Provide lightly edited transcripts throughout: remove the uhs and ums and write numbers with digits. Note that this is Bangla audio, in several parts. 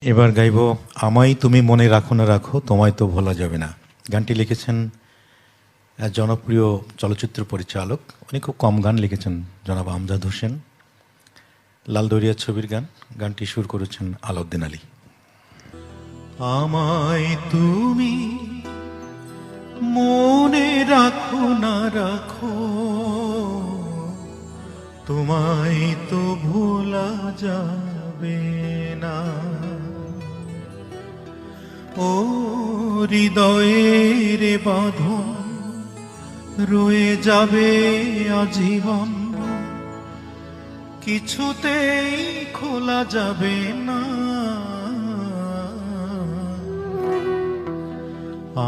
এবার গাইব আমায় তুমি মনে রাখো না রাখো তোমায় তো ভোলা যাবে না। গানটি লিখেছেন জনপ্রিয় চলচ্চিত্র পরিচালক, উনি খুব কম গান লিখেছেন, জনাব আমজাদ হোসেন। লাল দরিয়া ছবির গান। গানটি সুর করেছেন আলাউদ্দিন আলী। আমায় তুমি মনে রাখো না রাখো তোমায় তো ভোলা যাবে না। ও হৃদয়ের বাঁধন রয়ে যাবে আজীবন, কিছুতেই খোলা যাবে না।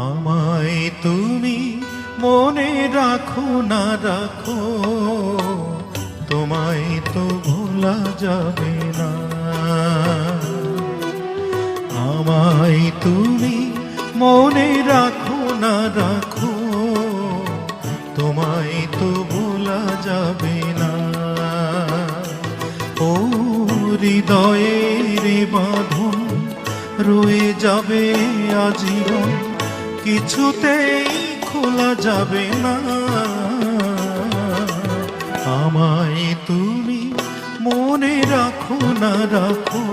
আমায় তুমি মনে রাখো না রাখো তোমায় তো ভোলা যাবে না। আমায় তুমি মনে রাখো না রাখো তোমায় তো ভোলা যাবে না। ও হৃদয়ের বাঁধন রয়ে যাবে আজীবন, কিছুতেই খোলা যাবে না। আমায় তুমি মনে রাখো না রাখো